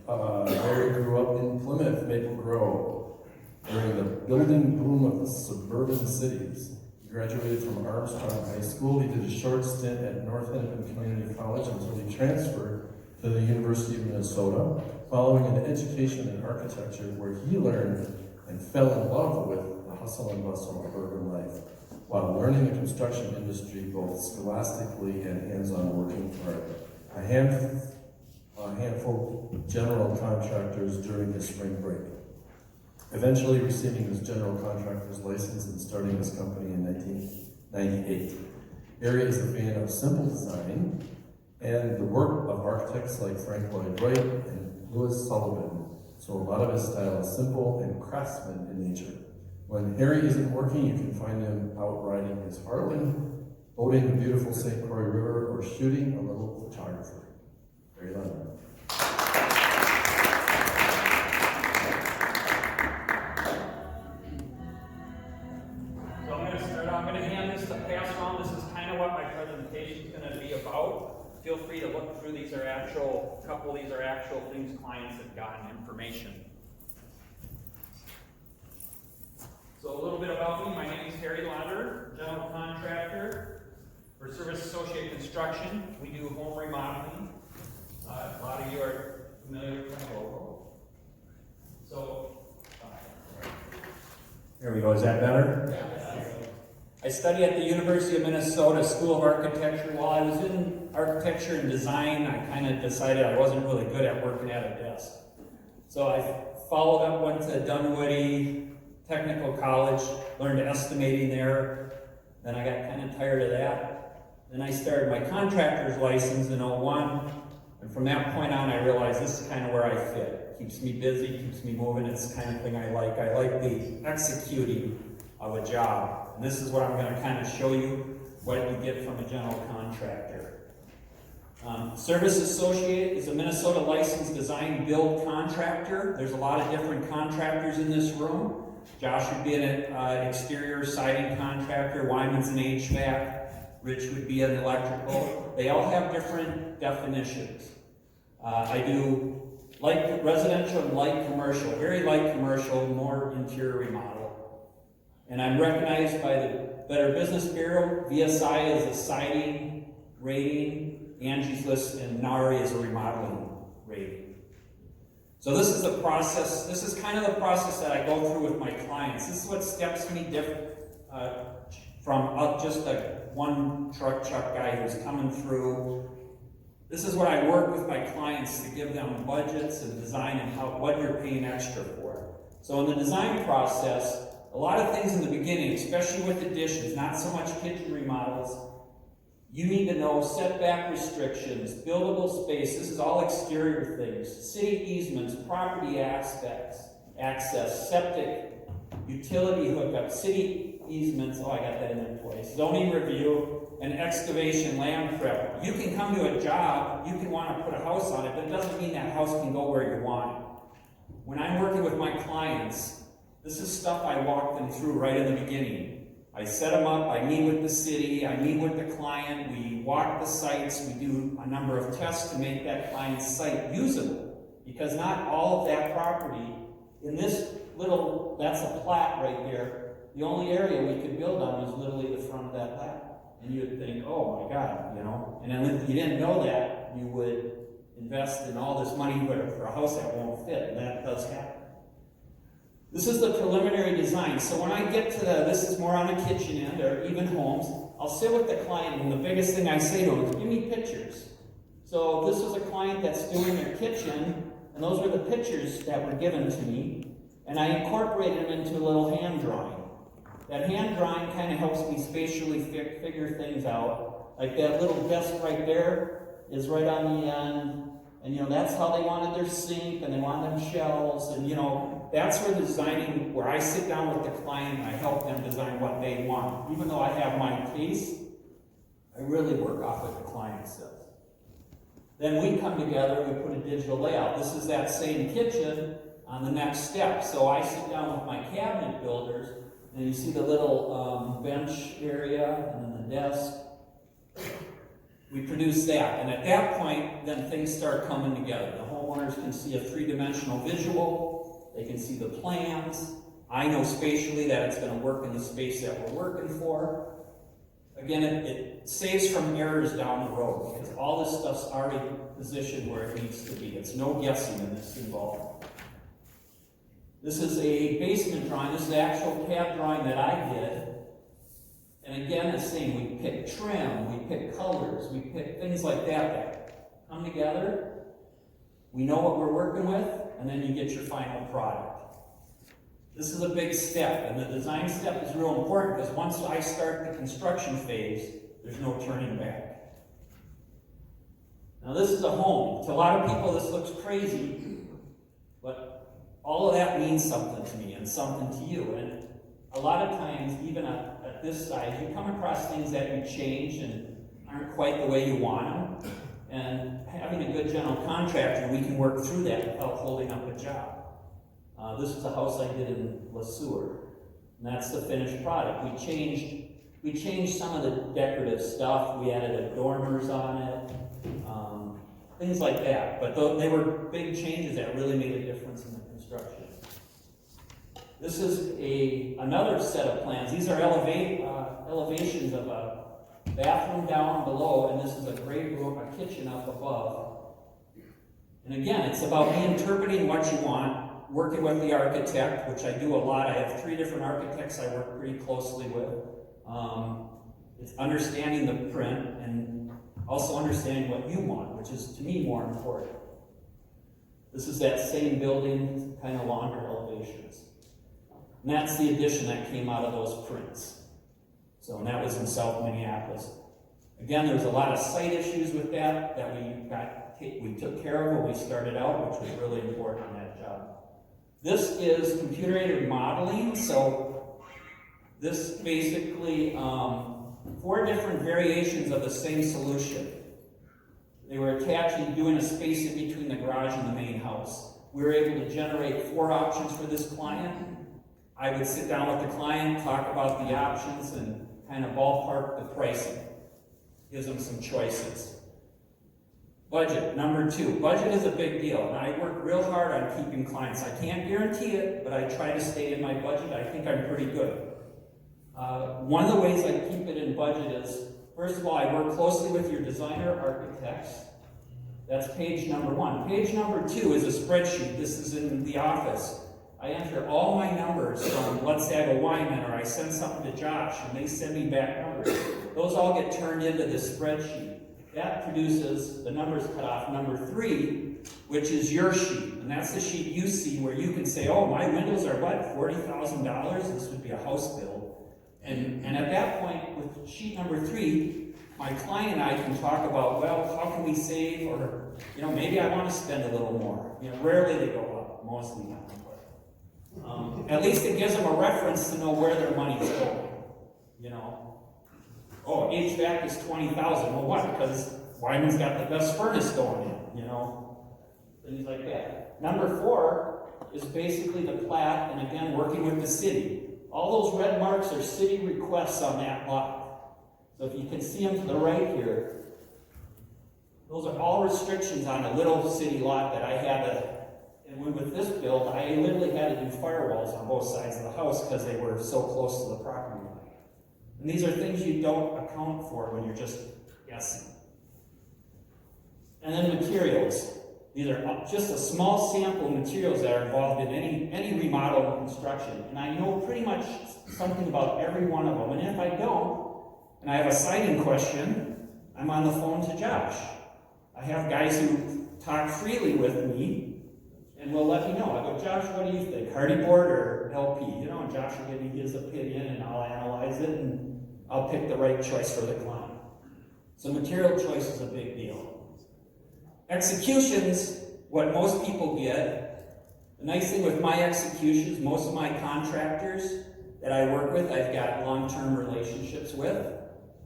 Harry grew up in Plymouth, Maple Grove, during the building boom of the suburban cities. He graduated from Armstrong High School. He did a short stint at North Hennepin Community College until he transferred to the University of Minnesota, following an education in architecture where he learned and fell in love with the hustle and bustle of urban life, while learning the construction industry both scholastically and hands-on working for a handful general contractors during his spring break. Eventually receiving his general contractor's license and starting his company in 1998. Harry is a fan of simple design and the work of architects like Frank Lloyd Wright and Louis Sullivan, so a lot of his style is simple and craftsman in nature. When Harry isn't working, you can find him out riding his Harley, boating the beautiful St. Croix River, or shooting a little photography. Harry Londer. So I'm going to start out. I'm going to hand this to pass around. This is kind of what my presentation is going to be about. Feel free to look through these. A couple of these are actual things clients have gotten information. So a little bit about me. My name is Harry Londer, general contractor for Service Associate Construction. We do home remodeling. A lot of you are familiar with my logo. So, There we go, is that better? yeah. I studied at the University of Minnesota School of Architecture. While I was in architecture and design, I kind of decided I wasn't really good at working at a desk. So I followed up, went to Dunwoody Technical College, learned estimating there. Then I got kind of tired of that. Then I started my contractor's license in '01. And from that point on, I realized this is kind of where I fit. Keeps me busy, keeps me moving. It's the kind of thing I like. I like the executing of a job. And this is what I'm going to kind of show you, what you get from a general contractor. Service Associate is a Minnesota licensed design build contractor. There's a lot of different contractors in this room. Josh would be an exterior siding contractor. Wyman's an HVAC. Rich would be an electrical. They all have different definitions. I do light residential and light commercial. Very light commercial, more interior remodel. And I'm recognized by the Better Business Bureau. VSI is a siding rating. Angie's List and NARI is a remodeling rating. So this is the process. This is kind of the process that I go through with my clients. This is what steps me different from just a one truck guy who's coming through. This is what I work with my clients to give them budgets and design and what you're paying extra for. So in the design process, a lot of things in the beginning, especially with additions, not so much kitchen remodels, you need to know setback restrictions, buildable space. This is all exterior things. City easements, property access, septic, utility hookup, city easements. Oh, I got that in there twice. Zoning review and excavation land prep. You can come to a job, you can want to put a house on it, but it doesn't mean that house can go where you want it. When I'm working with my clients, this is stuff I walk them through right in the beginning. I set them up, I meet with the city, I meet with the client, we walk the sites, we do a number of tests to make that client's site usable. Because not all of that property, in this little, that's a plat right there, the only area we could build on was literally the front of that plat. And you'd think, oh my God, you know. And then if you didn't know that, you would invest in all this money for a house that won't fit, and that does happen. This is the preliminary design. So when I get to this is more on the kitchen end, or even homes, I'll sit with the client, and the biggest thing I say to them is, give me pictures. So this was a client that's doing their kitchen, and those were the pictures that were given to me, and I incorporated them into a little hand drawing. That hand drawing kind of helps me spatially figure things out. Like that little desk right there is right on the end, and that's how they wanted their sink, and they wanted them shelves, and that's where the designing, where I sit down with the client and I help them design what they want. Even though I have my taste, I really work off what the client says. Then we come together, we put a digital layout. This is that same kitchen on the next step. So I sit down with my cabinet builders, and you see the little bench area and then the desk. We produce that, and at that point, then things start coming together. The homeowner homeowners can see a three-dimensional visual, they can see the plans. I know spatially that it's gonna work in the space that we're working for. Again, it saves from errors down the road, because all this stuff's already positioned where it needs to be. It's no guessing in this involved. This is a basement drawing. This is the actual CAD drawing that I did. And again, the same. We pick trim, we pick colors, we pick things like that come together. We know what we're working with, and then you get your final product. This is a big step, and the design step is real important, because once I start the construction phase, there's no turning back. Now this is a home. To a lot of people this looks crazy, but all of that means something to me and something to you. And a lot of times, even at this size, you come across things that you change and aren't quite the way you want them. And having a good general contractor, we can work through that without holding up a job. This is a house I did in Suburban, and that's the finished product. We changed some of the decorative stuff. We added dormers on it, things like that. But they were big changes that really made a difference in the construction. This is another set of plans. These are elevations of a bathroom down below, and this is a great room, a kitchen up above. And again, it's about me interpreting what you want, working with the architect, which I do a lot. I have 3 different architects I work pretty closely with. It's understanding the print and also understanding what you want, which is, to me, more important. This is that same building, kind of Londer elevations. And that's the addition that came out of those prints. So, and that was in South Minneapolis. Again, there was a lot of site issues with that we took care of when we started out, which was really important on that job. This is computer-aided modeling. So this basically 4 different variations of the same solution. They were attaching, doing a space in between the garage and the main house. We were able to generate 4 options for this client. I would sit down with the client, talk about the options, and kind of ballpark the pricing. Gives them some choices. Budget, number 2. Budget is a big deal, and I work real hard on keeping clients. I can't guarantee it, but I try to stay in my budget. I think I'm pretty good. One of the ways I keep it in budget is, first of all, I work closely with your designer architects. That's page number 1. Page number 2 is a spreadsheet. This is in the office. I enter all my numbers from, let's say I have a Wyman, or I send something to Josh, and they send me back numbers. Those all get turned into this spreadsheet. That produces the numbers cut off. Number 3, which is your sheet. And that's the sheet you see where you can say, oh, my windows are what, $40,000? This would be a house bill. And at that point, with sheet number 3, my client and I can talk about, well, how can we save? Or, maybe I want to spend a little more. Rarely they go up, mostly not. At least it gives them a reference to know where their money's going. Oh, HVAC is $20,000. Well, what? Because Wyman's got the best furnace going in, things like that. Number 4 is basically the plat, and again, working with the city. All those red marks are city requests on that lot. So if you can see them to the right here, those are all restrictions on a little city lot that I had to. And with this build, I literally had to do firewalls on both sides of the house because they were so close to the property line. And these are things you don't account for when you're just guessing. And then materials. These are just a small sample of materials that are involved in any remodel or construction. And I know pretty much something about every one of them. And if I don't, and I have a siding question, I'm on the phone to Josh. I have guys who talk freely with me and will let me know. I go, Josh, what do you think? Hardy board or LP? And Josh will give me his opinion, and I'll analyze it, and I'll pick the right choice for the client. So material choice is a big deal. Executions, what most people get. The nice thing with my executions, most of my contractors that I work with, I've got long-term relationships with.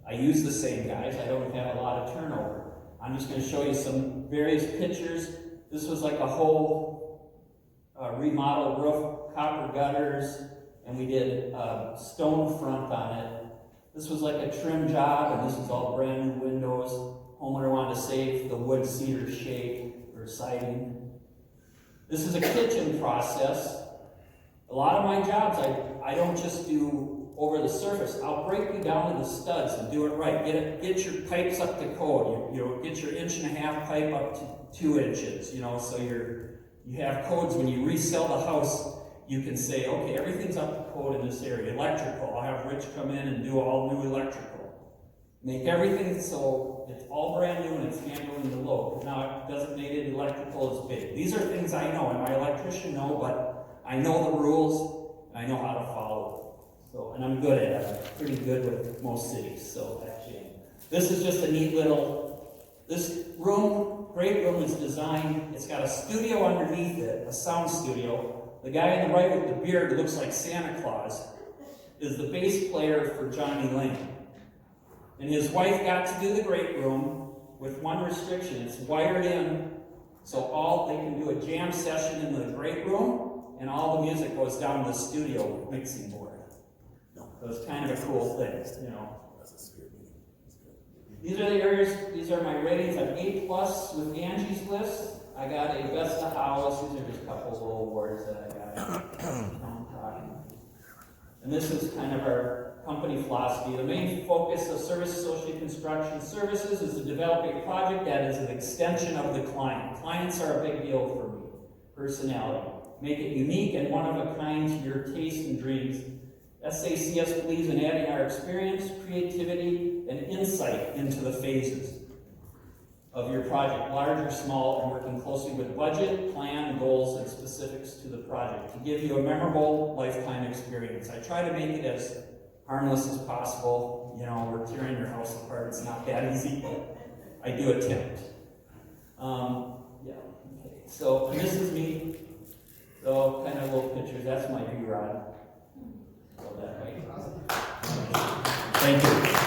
I use the same guys. I don't have a lot of turnover. I'm just going to show you some various pictures. This was like a whole remodeled roof, copper gutters, and we did stone front on it. This was like a trim job, and this is all brand new windows. Homeowner wanted to save the wood cedar shake or siding. This is a kitchen process. A lot of my jobs, I don't just do over the surface. I'll break you down to the studs and do it right. Get your pipes up to code. Get your 1.5-inch pipe up to 2 inches. So you have codes when you resell the house. You can say, okay, everything's up to code in this area. Electrical, I'll have Rich come in and do all new electrical. Make everything so it's all brand new and it's handling the load. Now, designated electrical is big. These are things I know, and my electrician know, but I know the rules, and I know how to follow them. So, and I'm good at it. I'm pretty good with most cities, so actually. This is just a neat this room, great room is designed, it's got a studio underneath it, a sound studio. The guy on the right with the beard looks like Santa Claus is the bass player for Johnny Lane. And his wife got to do the great room with one restriction. It's wired in, so they can do a jam session in the great room, and all the music goes down to the studio mixing board. So it's kind of a cool thing, These are the areas, these are my ratings. I'm A+ with Angie's List. I got a Best of House. These are just a couple of little awards that I got. And this is kind of our company philosophy. The main focus of Service Associate Construction Services is to develop a project that is an extension of the client. Clients are a big deal for me. Personality. Make it unique and one of a kind to your taste and dreams. SACS believes in adding our experience, creativity, and insight into the phases of your project, large or small, and working closely with budget, plan, goals, and specifics to the project to give you a memorable lifetime experience. I try to make it as harmless as possible. We're tearing your house apart. It's not that easy, but I do attempt. Okay. So, and this is me. So, kind of little pictures. That's my V-Rod. So that way. Thank you.